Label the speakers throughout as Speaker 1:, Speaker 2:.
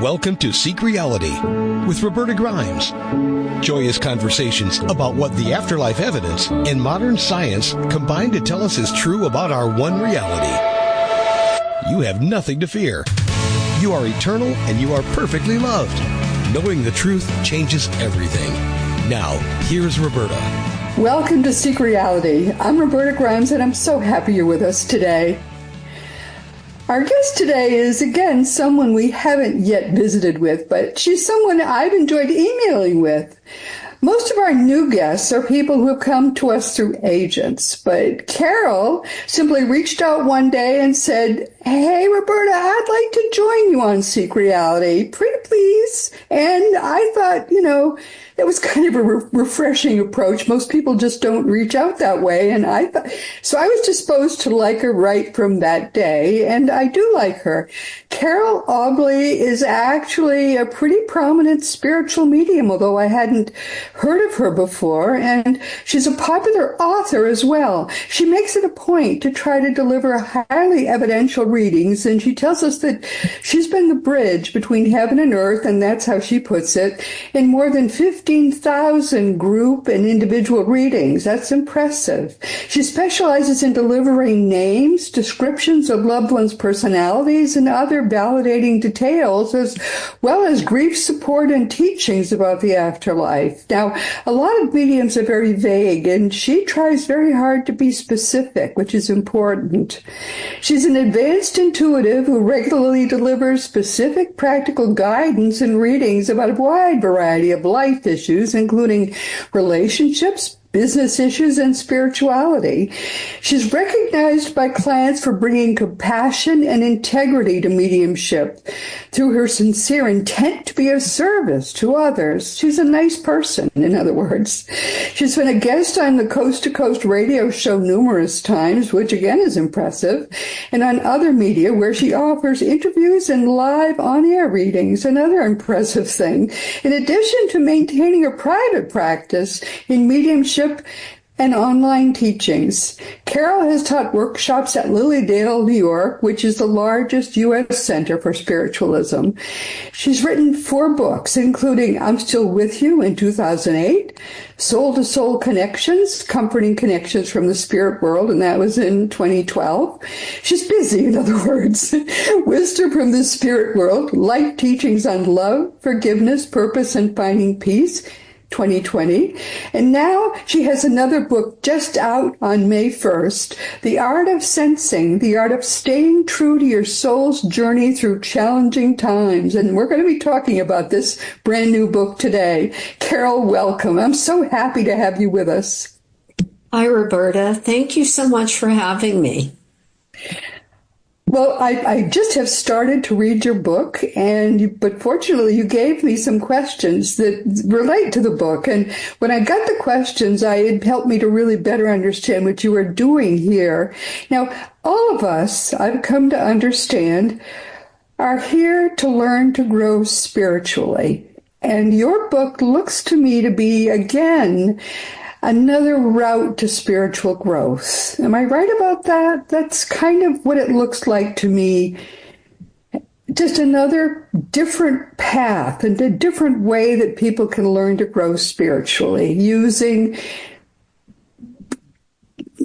Speaker 1: Welcome to Seek Reality with Roberta Grimes. Joyous conversations about what the afterlife evidence and modern science combine to tell us is true about our one reality. You have nothing to fear. You are eternal and you are perfectly loved. Knowing the truth changes everything. Now, here's Roberta.
Speaker 2: Welcome to Seek Reality. I'm Roberta Grimes and I'm so happy you're with us today. Our guest today is, again, someone we haven't yet visited with, but she's someone I've enjoyed emailing with. Most of our new guests are people who have come to us through agents, but Carole simply reached out one day and said, "Hey, Roberta, I'd like to join you on Seek Reality. Pretty please." And I thought, that was kind of a refreshing approach. Most people just don't reach out that way. And so I was disposed to like her right from that day. And I do like her. Carole Obley is actually a pretty prominent spiritual medium, although I hadn't heard of her before. And she's a popular author as well. She makes it a point to try to deliver highly evidential readings. And she tells us that she's been the bridge between heaven and earth, and that's how she puts it, in more than 15,000 group and individual readings. That's impressive. She specializes in delivering names, descriptions of loved ones' personalities, and other validating details, as well as grief support and teachings about the afterlife. Now, a lot of mediums are very vague, and she tries very hard to be specific, which is important. She's an advanced intuitive who regularly delivers specific practical guidance and readings about a wide variety of life issues, including relationships, business issues, and spirituality. She's recognized by clients for bringing compassion and integrity to mediumship through her sincere intent to be of service to others. She's a nice person, in other words. She's been a guest on the Coast to Coast radio show numerous times, which again is impressive, and on other media where she offers interviews and live on-air readings, another impressive thing, in addition to maintaining a private practice in mediumship and online teachings. Carole has taught workshops at Lilydale, New York, which is the largest U.S. center for spiritualism. She's written 4 books, including I'm Still With You in 2008, Soul to Soul Connections, Comforting Connections from the Spirit World, and that was in 2012. She's busy, in other words. Wisdom from the Spirit World, Life Teachings on Love, Forgiveness, Purpose, and Finding Peace, 2020. And now she has another book just out on May 1st, The Art of Sensing, the Art of Staying True to Your Soul's Journey Through Challenging Times. And we're going to be talking about this brand new book today. Carole, welcome. I'm so happy to have you with us.
Speaker 3: Hi, Roberta. Thank you so much for having me.
Speaker 2: Well, I just have started to read your book, but fortunately you gave me some questions that relate to the book. And when I got the questions, it helped me to really better understand what you were doing here. Now, all of us, I've come to understand, are here to learn to grow spiritually. And your book looks to me to be, again, another route to spiritual growth. Am I right about that? That's kind of what it looks like to me. Just another different path and a different way that people can learn to grow spiritually, using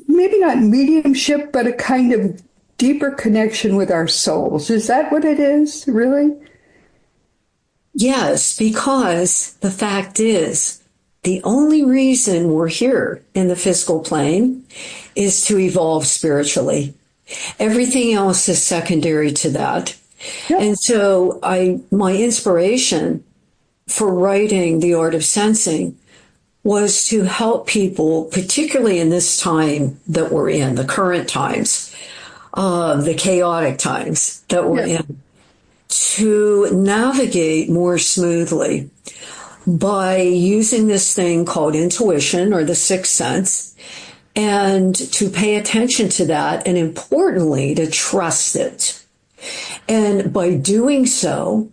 Speaker 2: maybe not mediumship, but a kind of deeper connection with our souls. Is that what it is, really?
Speaker 3: Yes, because the fact is, the only reason we're here in the physical plane is to evolve spiritually. Everything else is secondary to that. Yep. And so my inspiration for writing The Art of Sensing was to help people, particularly in this time that we're in, the current times, the chaotic times that we're in, to navigate more smoothly by using this thing called intuition or the sixth sense, and to pay attention to that, and importantly, to trust it. And by doing so,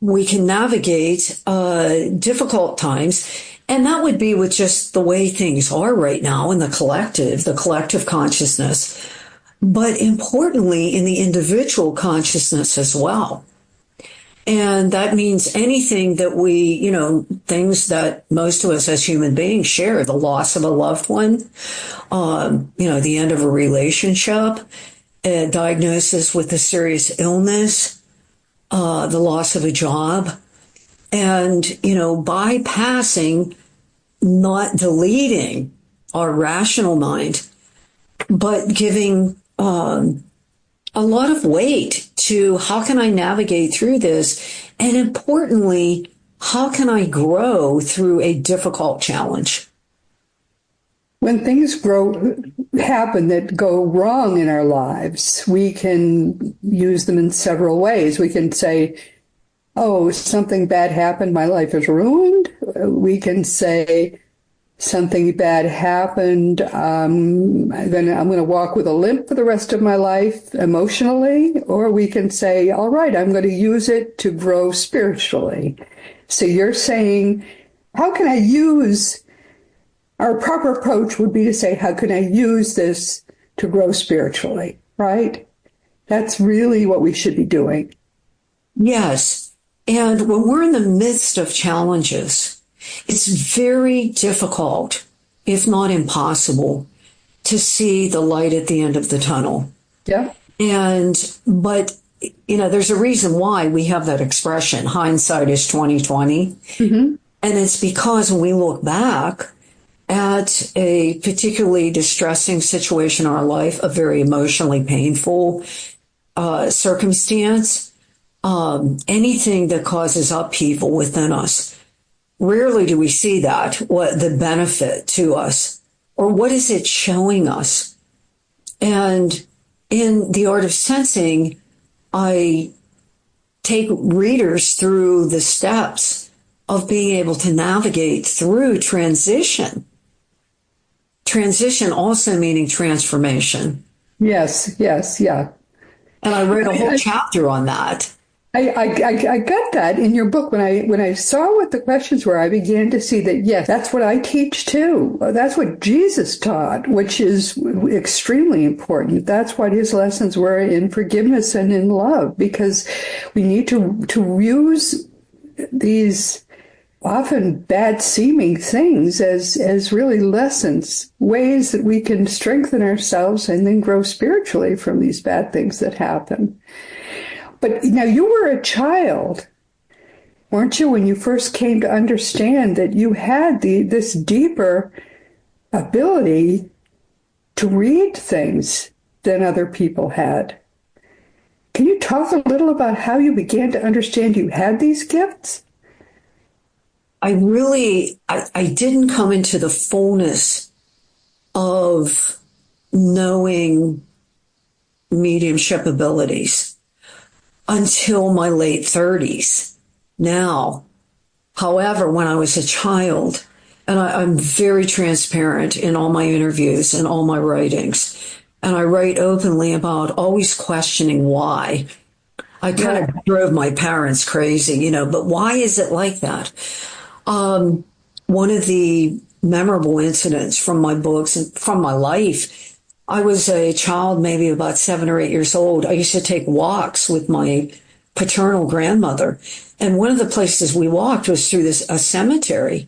Speaker 3: we can navigate difficult times. And that would be with just the way things are right now in the collective consciousness, but importantly in the individual consciousness as well. And that means anything that things that most of us as human beings share, the loss of a loved one, the end of a relationship, a diagnosis with a serious illness, the loss of a job, and, bypassing, not deleting our rational mind, but giving a lot of weight to how can I navigate through this? And importantly, how can I grow through a difficult challenge?
Speaker 2: When things happen that go wrong in our lives, we can use them in several ways. We can say, oh, something bad happened, my life is ruined. We can say, something bad happened, I'm going to walk with a limp for the rest of my life emotionally. Or we can say, all right, I'm going to use it to grow spiritually. So you're saying, how can I use, our proper approach would be to say, how can I use this to grow spiritually, right? That's really what we should be doing.
Speaker 3: Yes. And when we're in the midst of challenges, it's very difficult, if not impossible, to see the light at the end of the tunnel.
Speaker 2: Yeah.
Speaker 3: But there's a reason why we have that expression, hindsight is 2020. Mm-hmm. And it's because when we look back at a particularly distressing situation in our life, a very emotionally painful circumstance, anything that causes upheaval within us, rarely do we see that, what the benefit to us, or what is it showing us. And in the art of sensing, I take readers through the steps of being able to navigate through transition. Transition also meaning transformation.
Speaker 2: Yes, yeah.
Speaker 3: And I wrote a whole chapter on that.
Speaker 2: I got that in your book. When I saw what the questions were, I began to see that, yes, that's what I teach too. That's what Jesus taught, which is extremely important. That's what his lessons were in forgiveness and in love, because we need to use these often bad seeming things as really lessons, ways that we can strengthen ourselves and then grow spiritually from these bad things that happen. But now you were a child, weren't you, when you first came to understand that you had this deeper ability to read things than other people had? Can you talk a little about how you began to understand you had these gifts?
Speaker 3: I didn't come into the fullness of knowing mediumship abilities until my late 30s. Now, however, when I was a child, and I'm very transparent in all my interviews and all my writings, and I write openly about always questioning why. I kind of drove my parents crazy, but why is it like that? One of the memorable incidents from my books and from my life, I was a child, maybe about 7 or 8 years old. I used to take walks with my paternal grandmother. And one of the places we walked was through a cemetery.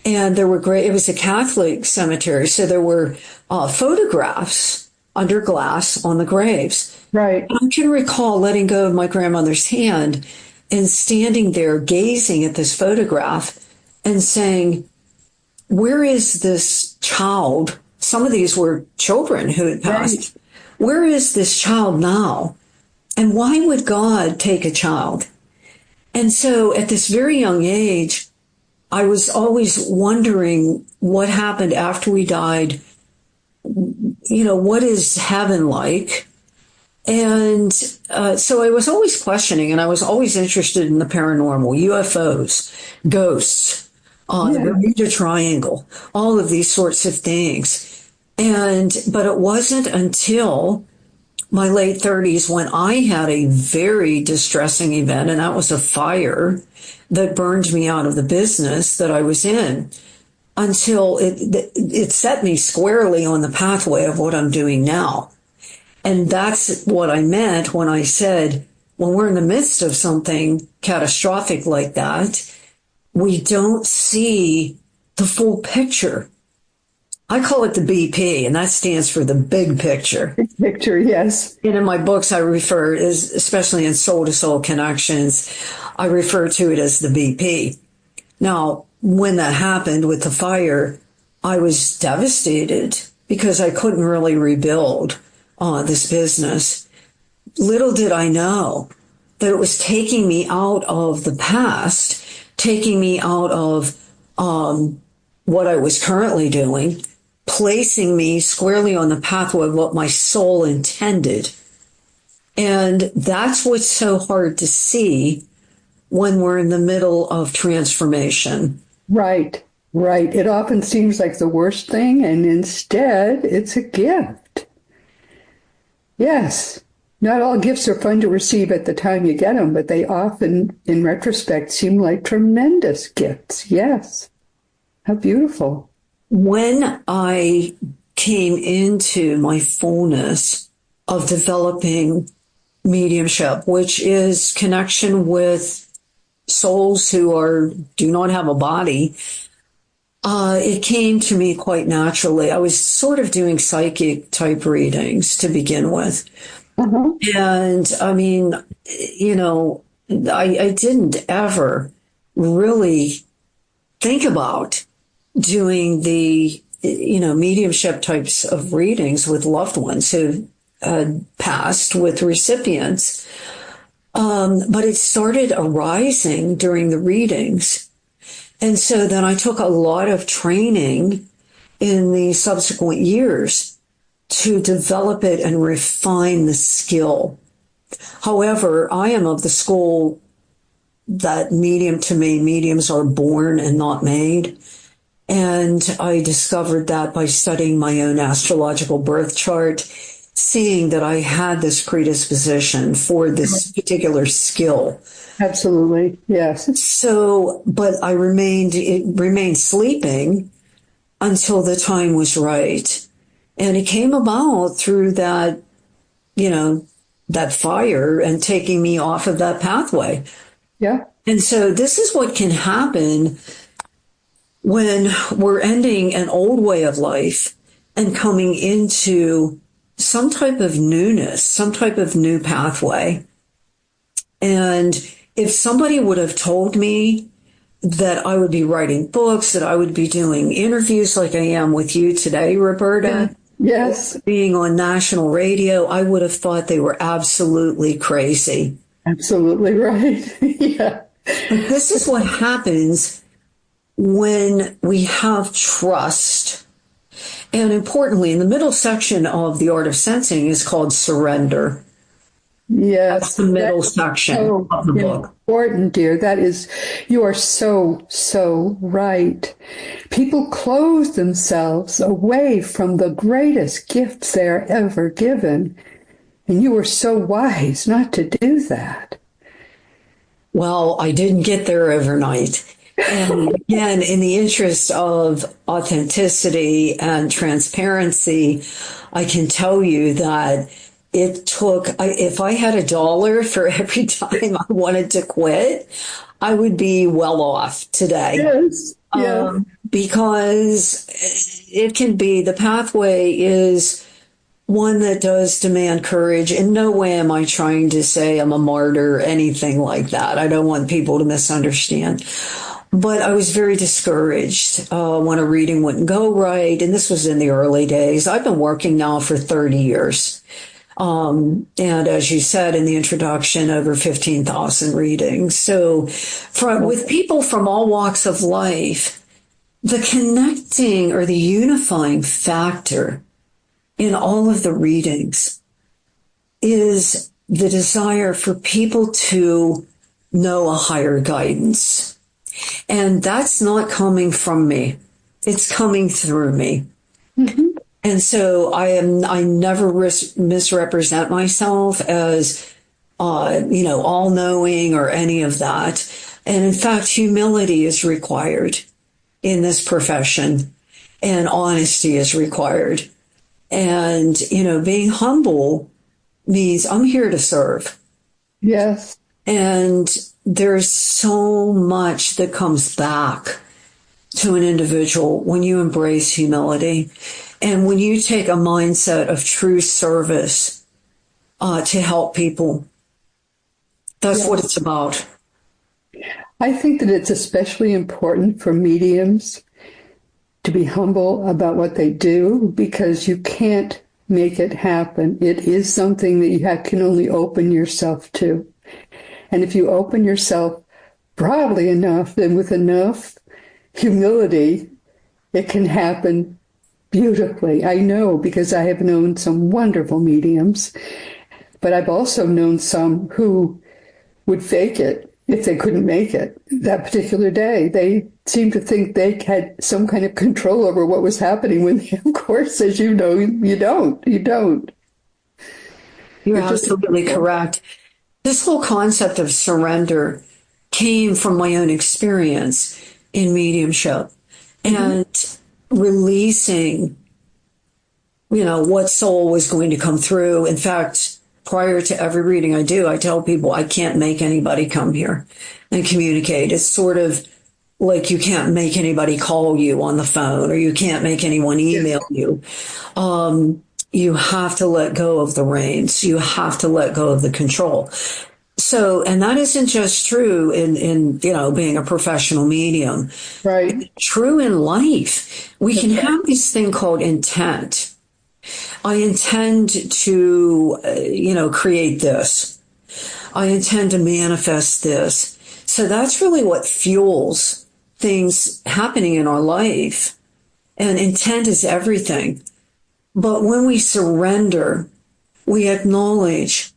Speaker 3: And it was a Catholic cemetery. So there were photographs under glass on the graves.
Speaker 2: Right.
Speaker 3: And I can recall letting go of my grandmother's hand and standing there gazing at this photograph and saying, where is this child? Some of these were children who had passed. Right. Where is this child now? And why would God take a child? And so at this very young age, I was always wondering what happened after we died. What is heaven like? And so I was always questioning, and I was always interested in the paranormal, UFOs, ghosts, the Bermuda Triangle, all of these sorts of things. But it wasn't until my late 30s when I had a very distressing event, and that was a fire that burned me out of the business that I was in, until it set me squarely on the pathway of what I'm doing now. And that's what I meant when I said, when we're in the midst of something catastrophic like that, we don't see the full picture. I call it the BP, and that stands for the big picture.
Speaker 2: Big picture, yes.
Speaker 3: And in my books, I refer, especially in Soul to Soul Connections, I refer to it as the BP. Now, when that happened with the fire, I was devastated because I couldn't really rebuild this business. Little did I know that it was taking me out of the past, taking me out of what I was currently doing, placing me squarely on the pathway of what my soul intended. And that's what's so hard to see when we're in the middle of transformation.
Speaker 2: Right, right. It often seems like the worst thing, and instead it's a gift. Yes. Not all gifts are fun to receive at the time you get them, but they often, in retrospect, seem like tremendous gifts. Yes. How beautiful.
Speaker 3: When I came into my fullness of developing mediumship, which is connection with souls who do not have a body, it came to me quite naturally. I was sort of doing psychic type readings to begin with.
Speaker 2: Uh-huh.
Speaker 3: And I mean, I didn't ever really think about doing the, mediumship types of readings with loved ones who had passed, with recipients. But it started arising during the readings. And so then I took a lot of training in the subsequent years to develop it and refine the skill. However, I am of the school that mediums are born and not made. And I discovered that by studying my own astrological birth chart, seeing that I had this predisposition for this particular skill.
Speaker 2: Absolutely, yes.
Speaker 3: So, but it remained sleeping until the time was right. And it came about through that, that fire and taking me off of that pathway.
Speaker 2: Yeah.
Speaker 3: And so this is what can happen when we're ending an old way of life and coming into some type of newness, some type of new pathway. And if somebody would have told me that I would be writing books, that I would be doing interviews like I am with you today, Roberta,
Speaker 2: yes,
Speaker 3: being on national radio, I would have thought they were absolutely crazy.
Speaker 2: Absolutely right. Yeah.
Speaker 3: But this is what happens when we have trust. And importantly, in the middle section of The Art of Sensing is called Surrender.
Speaker 2: Yes.
Speaker 3: That's the middle section of the book.
Speaker 2: Important, dear. You are so, so right. People close themselves away from the greatest gifts they're ever given. And you were so wise not to do that.
Speaker 3: Well, I didn't get there overnight. And again, in the interest of authenticity and transparency, I can tell you that it took, if I had $1 for every time I wanted to quit, I would be well off today.
Speaker 2: Yes. Yeah.
Speaker 3: Because it can be, the pathway is one that does demand courage. In no way am I trying to say I'm a martyr or anything like that. I don't want people to misunderstand. But I was very discouraged when a reading wouldn't go right. And this was in the early days. I've been working now for 30 years. And as you said in the introduction, over 15,000 readings. So with people from all walks of life, the connecting or the unifying factor in all of the readings is the desire for people to know a higher guidance. And that's not coming from me. It's coming through me. Mm-hmm. And so I never misrepresent myself as, all-knowing or any of that. And in fact, humility is required in this profession, and honesty is required. And, being humble means I'm here to serve.
Speaker 2: Yes.
Speaker 3: And there's so much that comes back to an individual when you embrace humility and when you take a mindset of true service to help people. That's what it's about.
Speaker 2: I think that it's especially important for mediums to be humble about what they do, because you can't make it happen. It is something that you can only open yourself to. And if you open yourself broadly enough, then with enough humility, it can happen beautifully. I know, because I have known some wonderful mediums, but I've also known some who would fake it if they couldn't make it that particular day. They seemed to think they had some kind of control over what was happening when, of course, as you know, you don't. You don't.
Speaker 3: You're absolutely correct. This whole concept of surrender came from my own experience in mediumship and releasing, what soul was going to come through. In fact, prior to every reading I do, I tell people I can't make anybody come here and communicate. It's sort of like you can't make anybody call you on the phone, or you can't make anyone email you. You have to let go of the reins. You have to let go of the control. So, and that isn't just true in being a professional medium.
Speaker 2: Right.
Speaker 3: It's true in life. We can have this thing called intent. I intend to, create this. I intend to manifest this. So that's really what fuels things happening in our life. And intent is everything. But when we surrender, we acknowledge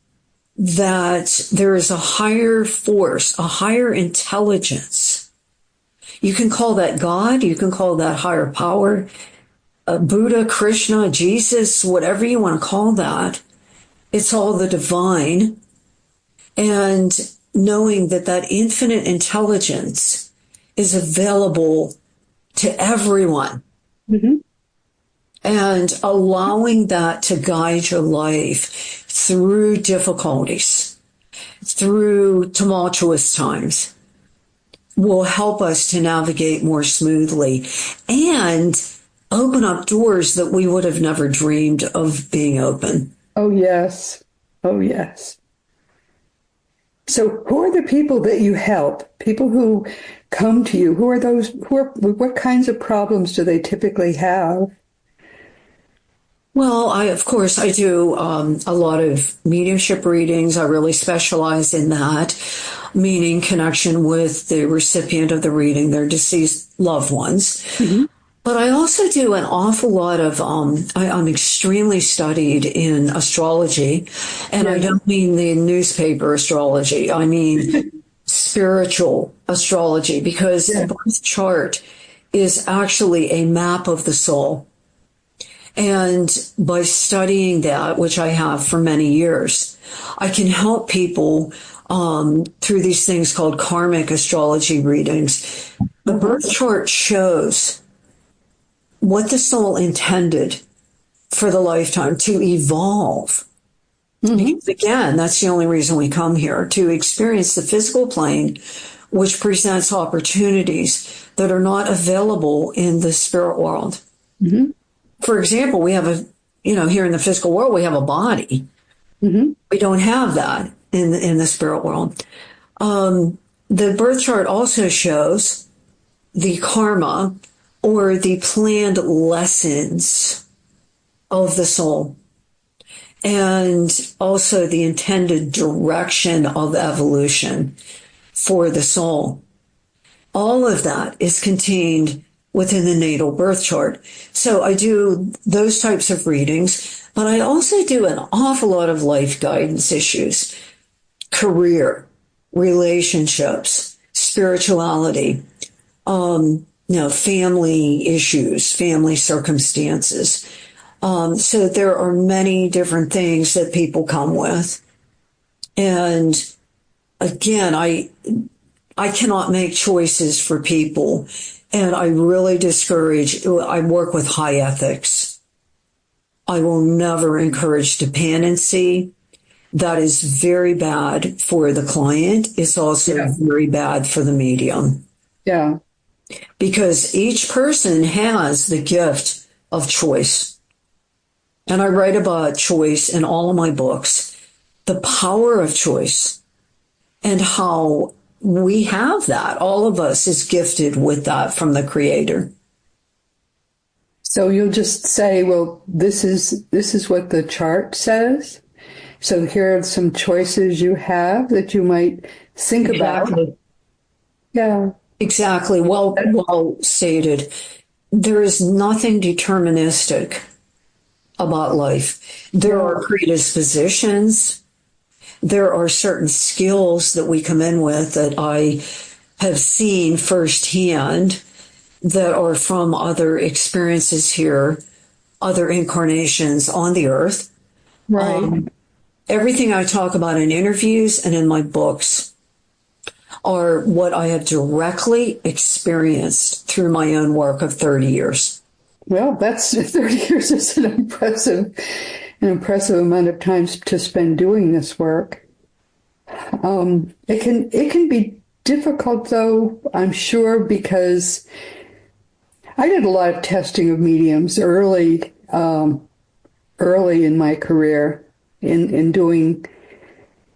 Speaker 3: that there is a higher force, a higher intelligence. You can call that God, you can call that higher power, Buddha, Krishna, Jesus, whatever you want to call that. It's all the divine. And knowing that that infinite intelligence is available to everyone. Mm-hmm. And allowing that to guide your life through difficulties, through tumultuous times, will help us to navigate more smoothly and open up doors that we would have never dreamed of being open.
Speaker 2: Oh, yes. Oh, yes. So who are the people that you help? People who come to you, what kinds of problems do they typically have?
Speaker 3: Well, I do a lot of mediumship readings. I really specialize in that, meaning connection with the recipient of the reading, their deceased loved ones. Mm-hmm. But I also do an awful lot of, I'm extremely studied in astrology, and I don't mean the newspaper astrology. I mean spiritual astrology, because the birth chart is actually a map of the soul. And by studying that, which I have for many years, I can help people through these things called karmic astrology readings. The birth chart shows what the soul intended for the lifetime, to evolve. Mm-hmm. Because again, that's the only reason we come here, to experience the physical plane, which presents opportunities that are not available in the spirit world. Mm-hmm. For example, we have here in the physical world, we have a body. Mm-hmm. We don't have that in the spirit world. The birth chart also shows the karma, or the planned lessons of the soul, and also the intended direction of evolution for the soul. All of that is contained within the natal birth chart. So I do those types of readings, but I also do an awful lot of life guidance issues, career, relationships, spirituality, family issues, family circumstances. So there are many different things that people come with. And again, I cannot make choices for people. And I really I work with high ethics. I will never encourage dependency. that is very bad for the client. It's also very bad for the medium.
Speaker 2: Yeah.
Speaker 3: Because each person has the gift of choice. And I write about choice in all of my books, the power of choice, and how we have that. All of us is gifted with that from the Creator.
Speaker 2: So you'll just say, well, this is what the chart says. So here are some choices you have that you might think about. Yeah.
Speaker 3: Exactly. Well stated. There is nothing deterministic about life. There are predispositions. There are certain skills that we come in with that I have seen firsthand that are from other experiences here, other incarnations on the earth.
Speaker 2: Right.
Speaker 3: Everything I talk about in interviews and in my books are what I have directly experienced through my own work of 30 years.
Speaker 2: Well, that's 30 years is an impressive amount of time to spend doing this work. It can be difficult, though, I'm sure, because I did a lot of testing of mediums early in my career in doing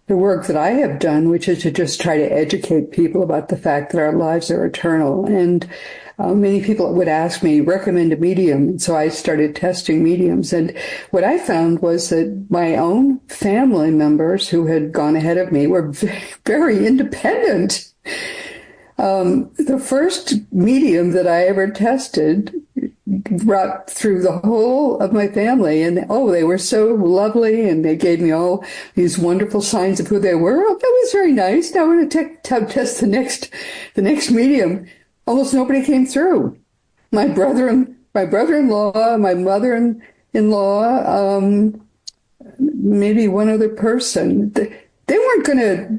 Speaker 2: the work that I have done, which is to just try to educate people about the fact that our lives are eternal. And many people would ask me, recommend a medium. And so I started testing mediums. And what I found was that my own family members who had gone ahead of me were very, very independent. The first medium that I ever tested brought through the whole of my family, and they were so lovely, and they gave me all these wonderful signs of who they were. Oh, that was very nice. Now we're going to test the next medium. Almost nobody came through. My brother-in-law, my mother-in-law, maybe one other person. They weren't going to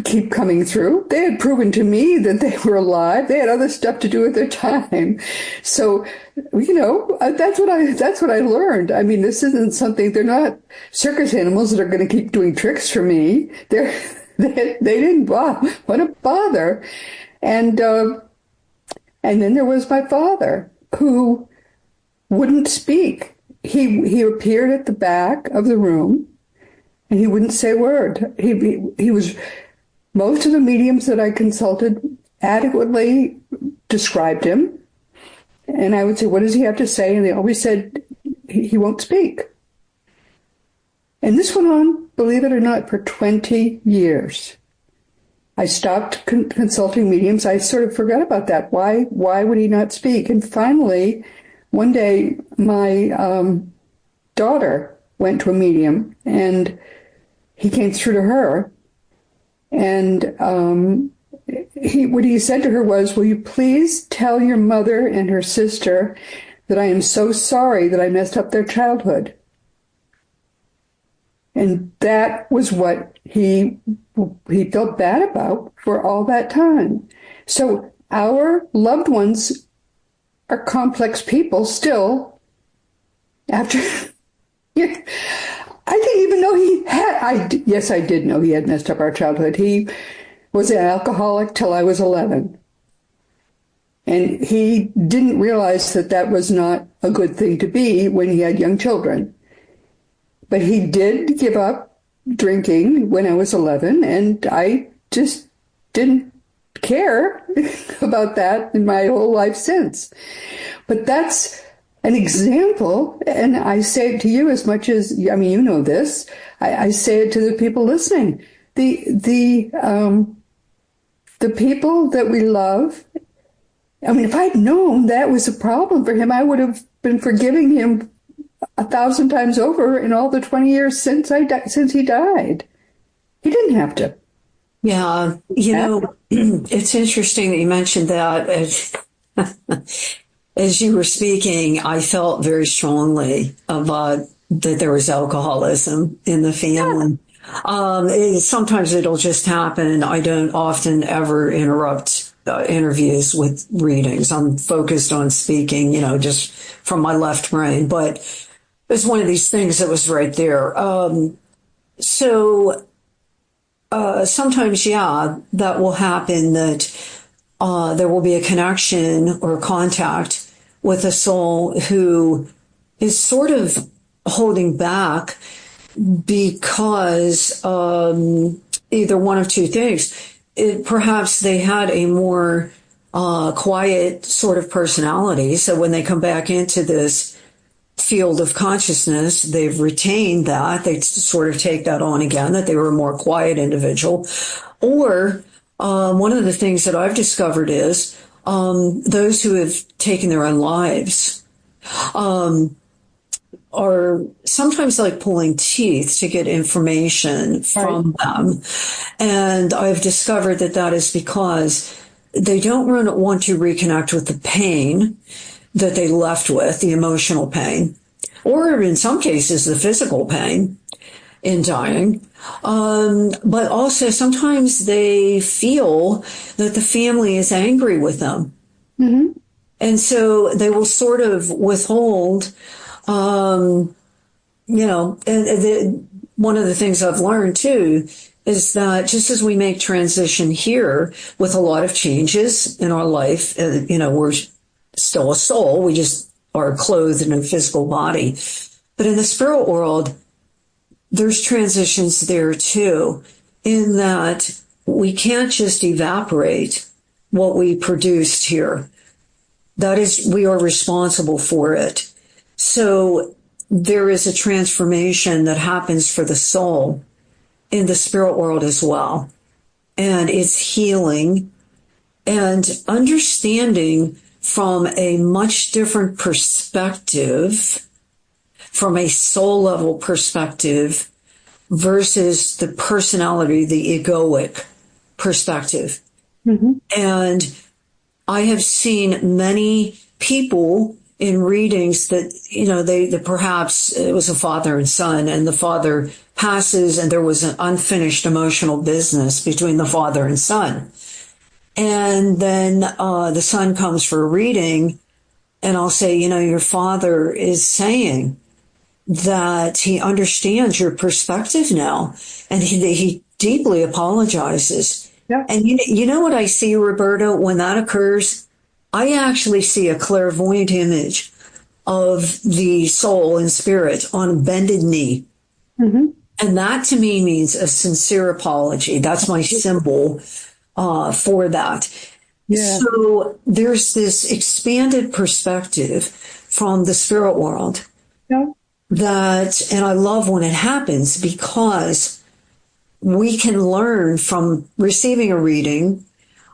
Speaker 2: keep coming through. They had proven to me that they were alive. They had other stuff to do with their time. So, that's what I learned. I mean, this isn't something, they're not circus animals that are going to keep doing tricks for me. They didn't want to bother. And then there was my father, who wouldn't speak. He appeared at the back of the room, and he wouldn't say a word. He was, most of the mediums that I consulted adequately described him. And I would say, what does he have to say? And they always said, he won't speak. And this went on, believe it or not, for 20 years. I stopped consulting mediums. I sort of forgot about that. Why would he not speak? And finally, one day, my daughter went to a medium, and he came through to her, and what he said to her was, will you please tell your mother and her sister that I am so sorry that I messed up their childhood? And that was what he felt bad about for all that time. So our loved ones are complex people still after... I didn't even know he had... Yes, I did know he had messed up our childhood. He was an alcoholic till I was 11. And he didn't realize that that was not a good thing to be when he had young children. But he did give up drinking when I was 11, and I just didn't care about that in my whole life since. But that's an example, and I say it to you as much as, I mean, you know this, I say it to the people listening. The people that we love, I mean, if I'd known that was a problem for him, I would have been forgiving him 1,000 times over in all the 20 years since he died. He didn't have to.
Speaker 3: Yeah, it's interesting that you mentioned that. As you were speaking, I felt very strongly about that there was alcoholism in the family. Yeah. Sometimes it'll just happen. I don't often ever interrupt interviews with readings. I'm focused on speaking, just from my left brain. But it's one of these things that was right there. So sometimes, yeah, that will happen, that there will be a connection or contact with a soul who is sort of holding back because either one of two things. Perhaps they had a more quiet sort of personality. So when they come back into this field of consciousness, they've retained that. They sort of take that on again, that they were a more quiet individual. Or one of the things that I've discovered is those who have taken their own lives are sometimes like pulling teeth to get information from them. And I've discovered that that is because they don't want to reconnect with the pain that they left with, the emotional pain, or in some cases, the physical pain in dying. But also sometimes they feel that the family is angry with them. Mm-hmm. And so they will sort of withhold, and one of the things I've learned too is that just as we make transition here with a lot of changes in our life, we're still a soul. We just are clothed in a physical body. But in the spirit world, there's transitions there too, in that we can't just evaporate what we produced here. That is, we are responsible for it. So there is a transformation that happens for the soul in the spirit world as well. And it's healing and understanding from a much different perspective, from a soul level perspective versus the personality, the egoic perspective. Mm-hmm. And I have seen many people in readings that, they perhaps it was a father and son, and the father passes and there was an unfinished emotional business between the father and son. And then the son comes for a reading, and I'll say, your father is saying that he understands your perspective now, and he deeply apologizes. Yeah. And you know what I see, Roberta, when that occurs? I actually see a clairvoyant image of the soul and spirit on a bended knee. Mm-hmm. And that to me means a sincere apology. That's my symbol for that. Yeah. So there's this expanded perspective from the spirit world. Yeah. That, and I love when it happens, because we can learn from receiving a reading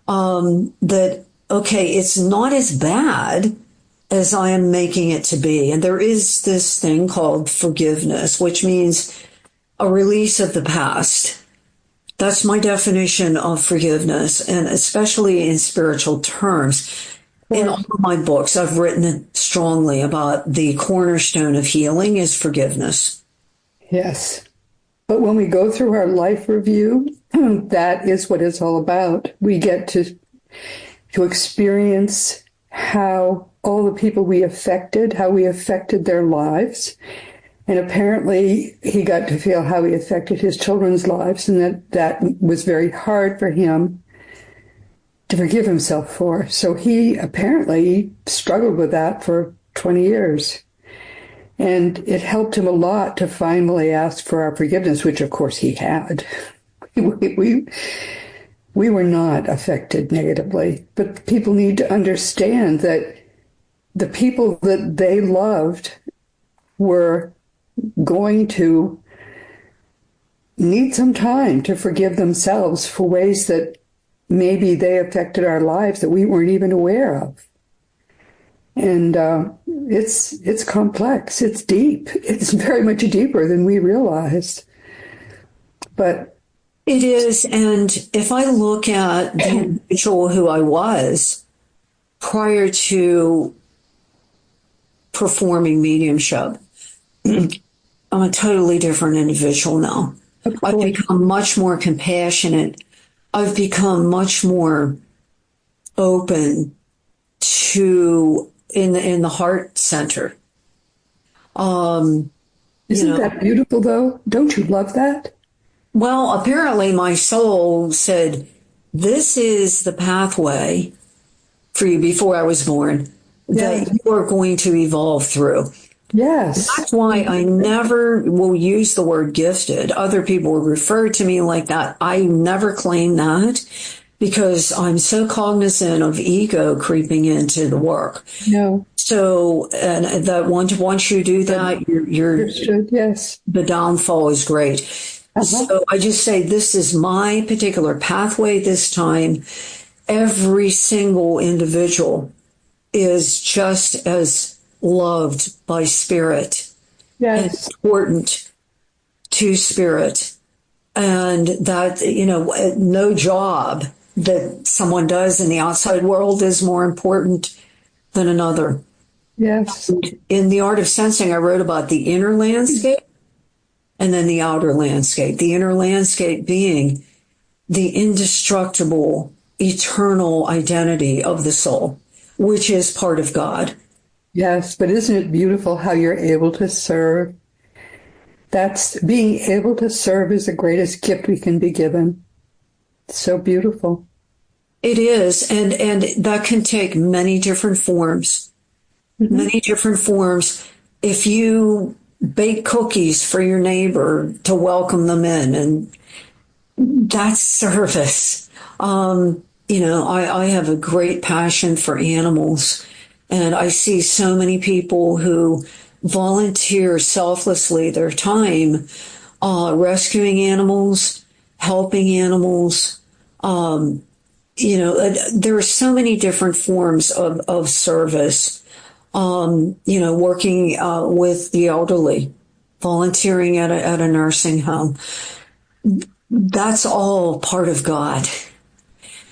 Speaker 3: that, okay, it's not as bad as I am making it to be. And there is this thing called forgiveness, which means a release of the past. That's my definition of forgiveness, and especially in spiritual terms. In all of my books, I've written strongly about the cornerstone of healing is forgiveness.
Speaker 2: Yes. But when we go through our life review, that is what it's all about. We get to experience how all the people we affected, how we affected their lives. And apparently he got to feel how he affected his children's lives, and that was very hard for him to forgive himself for. So he apparently struggled with that for 20 years. And it helped him a lot to finally ask for our forgiveness, which of course he had. We were not affected negatively, but people need to understand that the people that they loved were going to need some time to forgive themselves for ways that maybe they affected our lives that we weren't even aware of. And it's complex. It's deep. It's very much deeper than we realized. But
Speaker 3: it is. And if I look at the individual who I was prior to performing mediumship, I'm a totally different individual now. I've become much more compassionate. I've become much more open to in the heart center. And
Speaker 2: Isn't that beautiful, though? Don't you love that?
Speaker 3: Well, apparently my soul said, this is the pathway for you before I was born that you are going to evolve through.
Speaker 2: Yes.
Speaker 3: That's why I never will use the word gifted. Other people will refer to me like that. I never claim that because I'm so cognizant of ego creeping into the work.
Speaker 2: No.
Speaker 3: So, and that once you do that, you're
Speaker 2: yes.
Speaker 3: The downfall is great. So I just say, this is my particular pathway this time. Every single individual is just as loved by spirit and important to spirit. And that, no job that someone does in the outside world is more important than another.
Speaker 2: Yes.
Speaker 3: In the art of sensing, I wrote about the inner landscape and then the outer landscape. The inner landscape being the indestructible, eternal identity of the soul, which is part of God.
Speaker 2: Yes, but isn't it beautiful how you're able to serve? That's being able to serve is the greatest gift we can be given. It's so beautiful.
Speaker 3: It is, and that can take many different forms. Mm-hmm. Many different forms. If you bake cookies for your neighbor to welcome them in, and that's service. I have a great passion for animals, and I see so many people who volunteer selflessly their time rescuing animals, helping animals. There are so many different forms of service. Working with the elderly, volunteering at a nursing home. That's all part of God.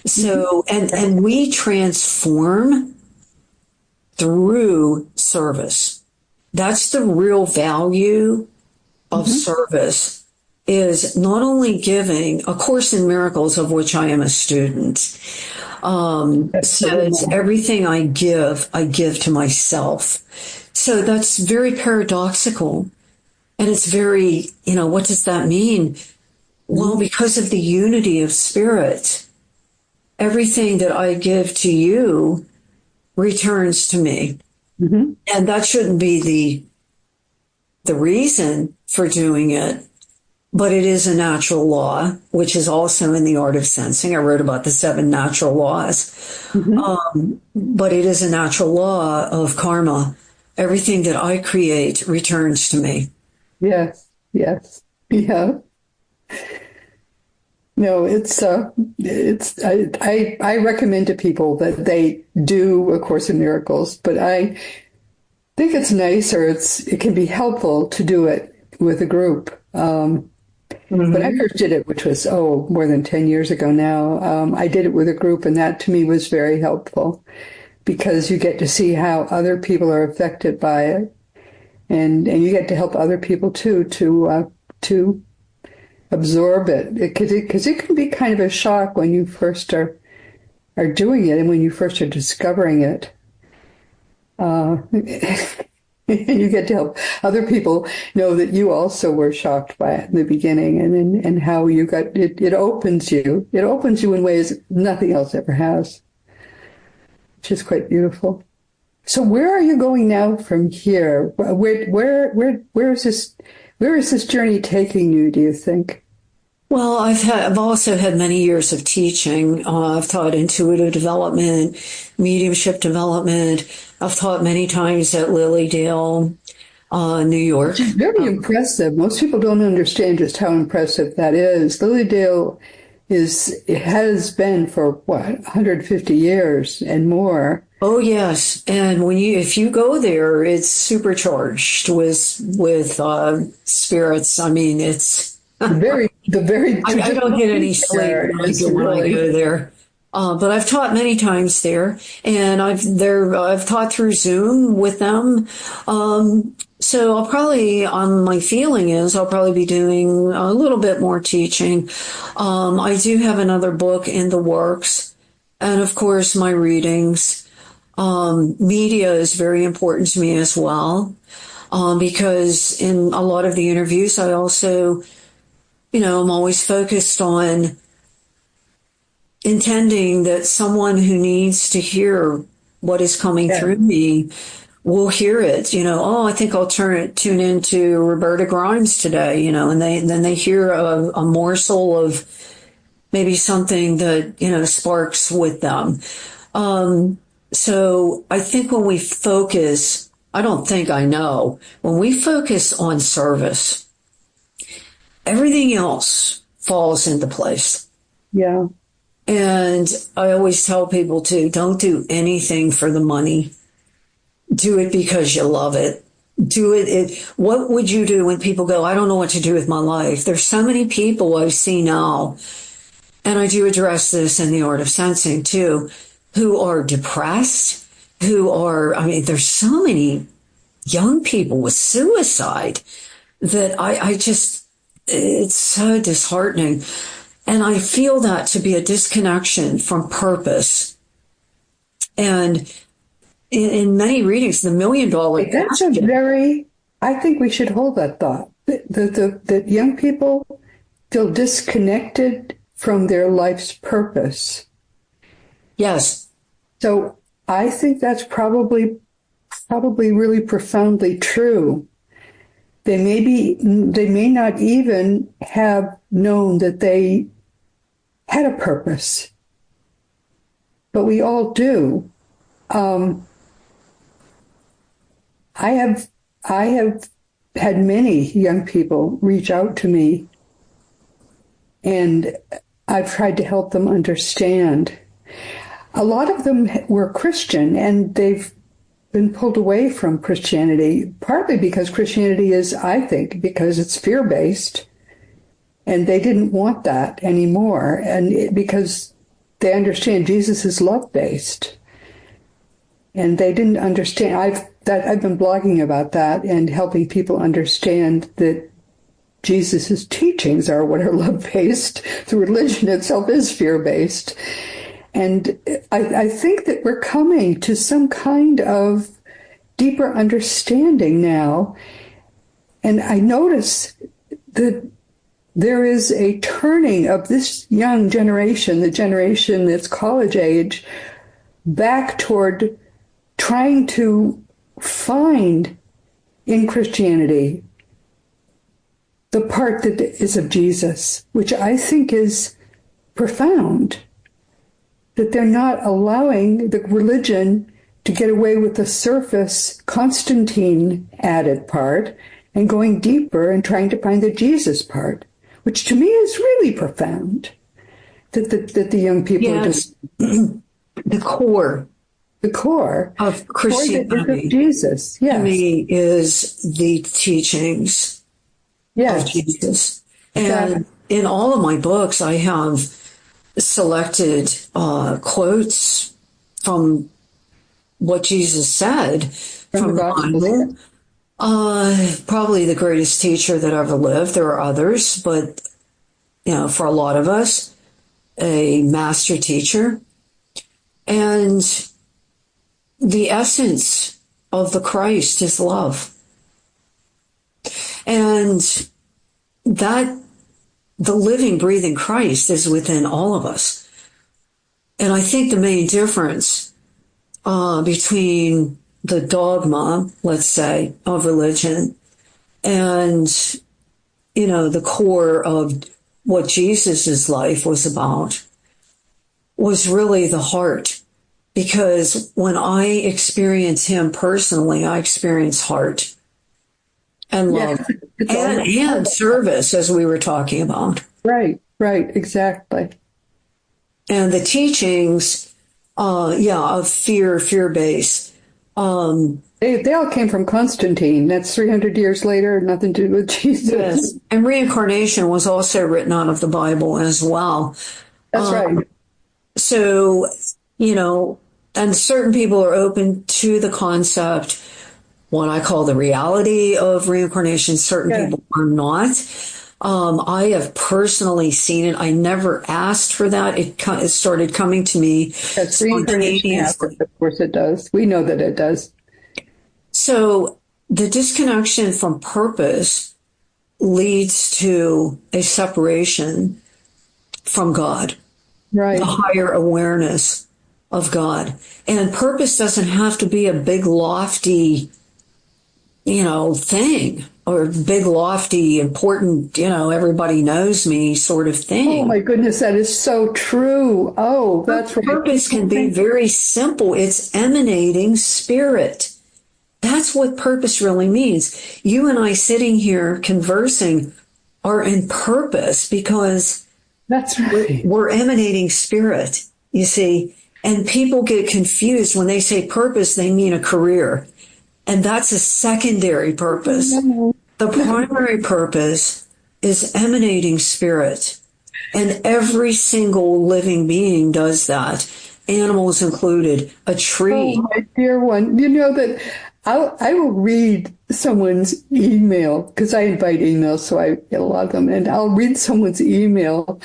Speaker 3: So, and we transform through service. That's the real value of service, is not only giving A Course in Miracles, of which I am a student. Says everything I give to myself. So that's very paradoxical. And it's very, what does that mean? Well, because of the unity of spirit, everything that I give to you returns to me. Mm-hmm. And that shouldn't be the reason for doing it, but it is a natural law, which is also in the art of sensing. I wrote about the 7 natural laws. Mm-hmm. But it is a natural law of karma. Everything that I create returns to me.
Speaker 2: Yes. Yeah. No, I recommend to people that they do A Course in Miracles, but I think it's nice, or it can be helpful to do it with a group. When I first did it, which was, more than 10 years ago now, I did it with a group, and that to me was very helpful because you get to see how other people are affected by it. And you get to help other people too, to absorb it. Because it can be kind of a shock when you first are doing it and when you first are discovering it. You get to help other people know that you also were shocked by it in the beginning, and how you got it. It opens you. It opens you in ways nothing else ever has, which is quite beautiful. So, where are you going now from here? Where is this journey taking you, do you think?
Speaker 3: Well, I've also had many years of teaching. I've taught intuitive development, mediumship development. I've taught many times at Lilydale, New York.
Speaker 2: It's very impressive. Most people don't understand just how impressive that is. Lilydale has been for 150 years and more.
Speaker 3: Oh yes, and if you go there, it's supercharged with spirits. I mean, it's
Speaker 2: the very.
Speaker 3: I don't get any sleep when I go there. But I've taught many times there, and I've taught through Zoom with them. So my feeling is I'll probably be doing a little bit more teaching. I do have another book in the works, and of course my readings. Media is very important to me as well. because in a lot of the interviews, I also, I'm always focused on intending that someone who needs to hear what is coming through me will hear it. I think I'll tune into Roberta Grimes today, and then they hear a morsel of maybe something that, sparks with them. So I think when we focus, when we focus on service, everything else falls into place.
Speaker 2: Yeah.
Speaker 3: And I always tell people don't do anything for the money. Do it because you love it. Do it. What would you do when people go, I don't know what to do with my life? There's so many people I see now, and I do address this in the art of sensing too, who are depressed, there's so many young people with suicide that it's so disheartening. And I feel that to be a disconnection from purpose. And in many readings, the $1 million
Speaker 2: That's I think we should hold that thought. That young people feel disconnected from their life's purpose.
Speaker 3: Yes.
Speaker 2: So I think that's probably really profoundly true. They may not even have known that they had a purpose, but we all do. I have had many young people reach out to me, and I've tried to help them understand. A lot of them were Christian, and they've been pulled away from Christianity, partly because Christianity is, I think, because it's fear-based, and they didn't want that anymore, and because they understand Jesus is love-based, and they didn't understand. I've been blogging about that and helping people understand that Jesus's teachings are what are love-based. The religion itself is fear-based. And I think that we're coming to some kind of deeper understanding now. And I notice that there is a turning of this young generation, the generation that's college age, back toward trying to find in Christianity the part that is of Jesus, which I think is profound. That they're not allowing the religion to get away with the surface Constantine added part and going deeper and trying to find the Jesus part, which to me is really profound. That the young people are just
Speaker 3: the core
Speaker 2: of
Speaker 3: Christianity.
Speaker 2: Of Jesus, yes.
Speaker 3: To me is the teachings of Jesus. And in all of my books, I have selected quotes from what Jesus said from the Bible. Probably the greatest teacher that ever lived. There are others, but for a lot of us, a master teacher. And the essence of the Christ is love. And that the living, breathing Christ is within all of us. And I think the main difference between the dogma, let's say, of religion and, the core of what Jesus's life was about was really the heart. Because when I experience him personally, I experience heart and love and service, as we were talking about.
Speaker 2: Right, exactly.
Speaker 3: And the teachings, of fear-based.
Speaker 2: They all came from Constantine. That's 300 years later, nothing to do with Jesus.
Speaker 3: Yes. And reincarnation was also written out of the Bible as well.
Speaker 2: That's right.
Speaker 3: So, and certain people are open to the concept, what I call the reality of reincarnation. Certain people are not. I have personally seen it. I never asked for that. It started coming to me
Speaker 2: spontaneously. Of course it does. We know that it does.
Speaker 3: So the disconnection from purpose leads to a separation from God,
Speaker 2: Right.
Speaker 3: the higher awareness of God. And purpose doesn't have to be a big, lofty, thing, or big, lofty, important, everybody knows me sort of thing.
Speaker 2: Oh my goodness, that is so true. Oh, that's right.
Speaker 3: Purpose can be very simple. It's emanating spirit. That's what purpose really means. You and I sitting here conversing are in purpose because
Speaker 2: That's right.
Speaker 3: we're emanating spirit, you see. And people get confused when they say purpose, they mean a career. And that's a secondary purpose.
Speaker 2: No.
Speaker 3: The primary purpose is emanating spirit. And every single living being does that, animals included, a tree.
Speaker 2: Oh, my dear one. You know that I will read someone's email, because I invite emails, so I get a lot of them, and I'll read someone's email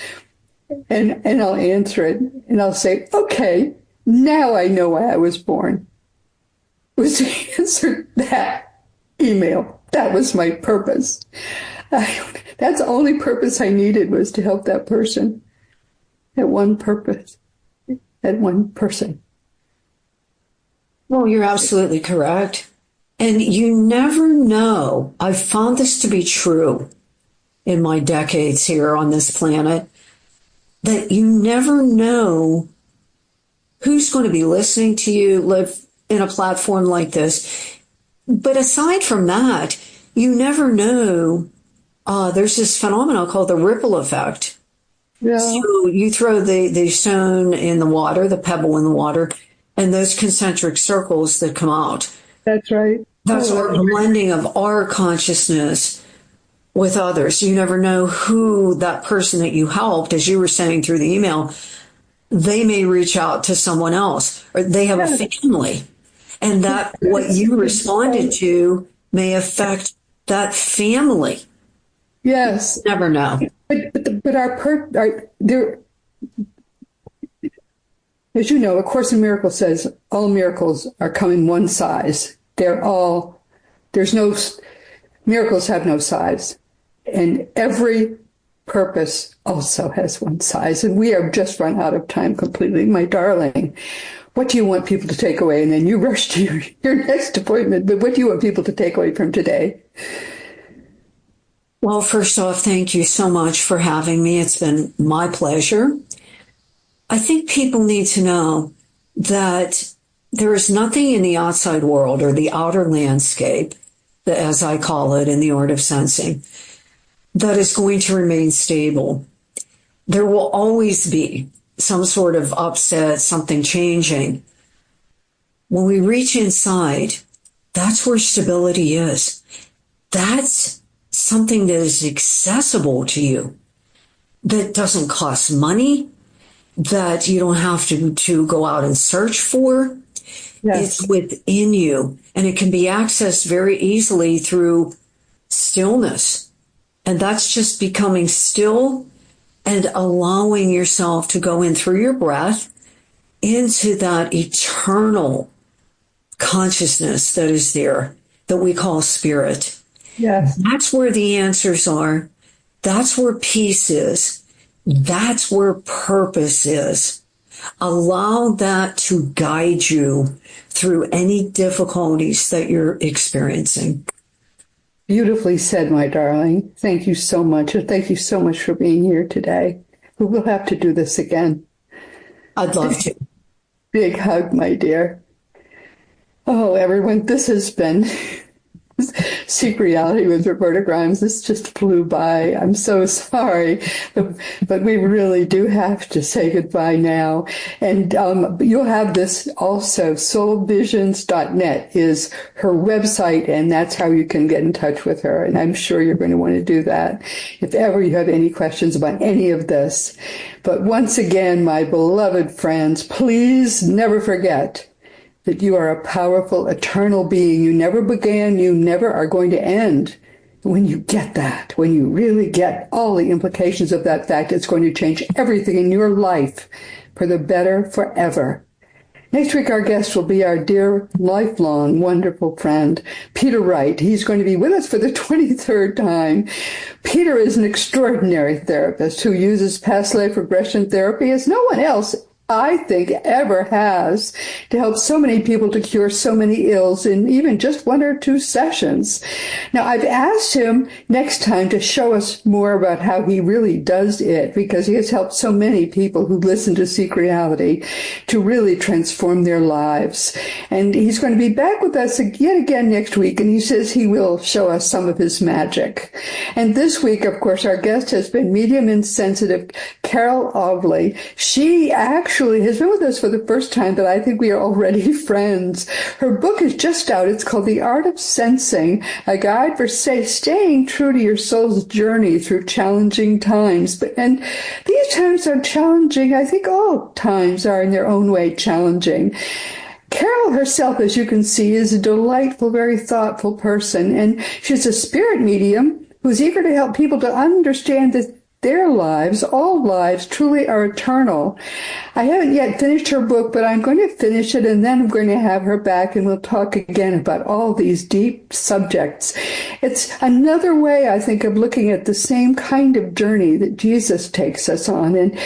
Speaker 2: and I'll answer it, and I'll say, okay, now I know why I was born. Was to answer that email. That was my purpose. That's the only purpose I needed, was to help that person. That one purpose. That one person.
Speaker 3: Well, you're absolutely correct. And you never know. I've found this to be true in my decades here on this planet, that you never know who's going to be listening to you live in a platform like this. But aside from that, you never know. There's this phenomenon called the ripple effect.
Speaker 2: Yeah.
Speaker 3: So you throw the stone in the water, the pebble in the water, and those concentric circles that come out.
Speaker 2: That's right.
Speaker 3: That's our blending of our consciousness with others. You never know who that person that you helped, as you were saying through the email, they may reach out to someone else, or they have a family. And that what you responded to may affect that family.
Speaker 2: Yes.
Speaker 3: You never know.
Speaker 2: But there, as you know, A Course in Miracles says all miracles are come in one size. Miracles have no size. And every purpose also has one size. And we have just run out of time completely. My darling, what do you want people to take away? And then you rush to your next appointment. But what do you want people to take away from today?
Speaker 3: Well, first off, thank you so much for having me. It's been my pleasure. I think people need to know that there is nothing in the outside world, or the outer landscape, as I call it in the art of sensing, that is going to remain stable. There will always be some sort of upset, something changing. When we reach inside, that's where stability is. That's something that is accessible to you, that doesn't cost money, that you don't have to go out and search for. Yes. It's within you, and it can be accessed very easily through stillness. And that's just becoming still and allowing yourself to go in through your breath into that eternal consciousness that is there, that we call spirit.
Speaker 2: Yes.
Speaker 3: That's where the answers are. That's where peace is. That's where purpose is. Allow that to guide you through any difficulties that you're experiencing.
Speaker 2: Beautifully said, my darling. Thank you so much. And thank you so much for being here today. We will have to do this again.
Speaker 3: I'd love to.
Speaker 2: Big hug, my dear. Oh, everyone, this has been Seek Reality with Roberta Grimes. This just flew by. I'm so sorry, but we really do have to say goodbye now. And you'll have this also. Soulvisions.net is her website, and that's how you can get in touch with her. And I'm sure you're going to want to do that if ever you have any questions about any of this. But once again, my beloved friends, please never forget that you are a powerful, eternal being. You never began, you never are going to end. When you get that, when you really get all the implications of that fact, it's going to change everything in your life for the better forever. Next week, our guest will be our dear, lifelong, wonderful friend, Peter Wright. He's going to be with us for the 23rd time. Peter is an extraordinary therapist who uses past life regression therapy as no one else, I think, ever has, to help so many people to cure so many ills in even just 1 or 2 sessions. Now, I've asked him next time to show us more about how he really does it, because he has helped so many people who listen to Seek Reality to really transform their lives. And he's going to be back with us yet again next week, and he says he will show us some of his magic. And this week, of course, our guest has been medium and sensitive Carole Obley. She actually has been with us for the first time, but I think we are already friends. Her book is just out. It's called The Art of Sensing, a guide for staying true to your soul's journey through challenging times. And these times are challenging. I think all times are in their own way challenging. Carole herself, as you can see, is a delightful, very thoughtful person, and she's a spirit medium who's eager to help people to understand that their lives, all lives, truly are eternal. I haven't yet finished her book, but I'm going to finish it, and then I'm going to have her back, and we'll talk again about all these deep subjects. It's another way, I think, of looking at the same kind of journey that Jesus takes us on, and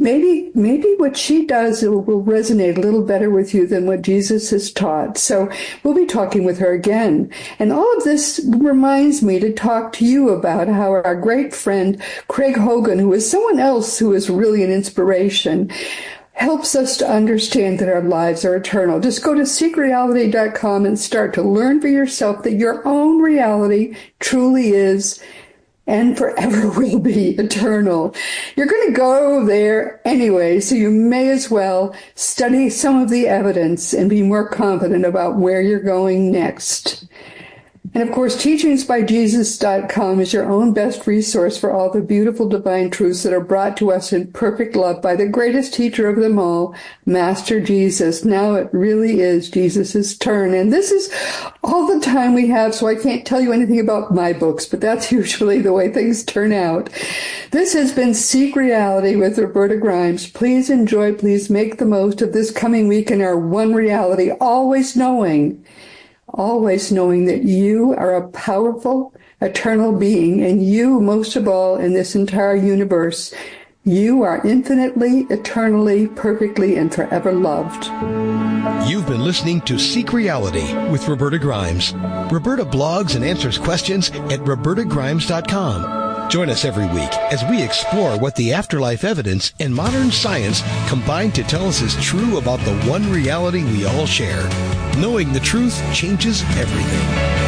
Speaker 2: maybe what she does will resonate a little better with you than what Jesus has taught. So we'll be talking with her again. And all of this reminds me to talk to you about how our great friend Craig Hogan, who is someone else who is really an inspiration, helps us to understand that our lives are eternal. Just go to seekreality.com and start to learn for yourself that your own reality truly is and forever will be eternal. You're going to go there anyway, so you may as well study some of the evidence and be more confident about where you're going next. And of course, teachingsbyjesus.com is your own best resource for all the beautiful divine truths that are brought to us in perfect love by the greatest teacher of them all, Master Jesus. Now it really is Jesus' turn. And this is all the time we have, so I can't tell you anything about my books, but that's usually the way things turn out. This has been Seek Reality with Roberta Grimes. Please enjoy, please make the most of this coming week in our one reality, always knowing that you are a powerful, eternal being, and you, most of all, in this entire universe, you are infinitely, eternally, perfectly, and forever loved.
Speaker 1: You've been listening to Seek Reality with Roberta Grimes. Roberta blogs and answers questions at robertagrimes.com. Join us every week as we explore what the afterlife evidence and modern science combine to tell us is true about the one reality we all share. Knowing the truth changes everything.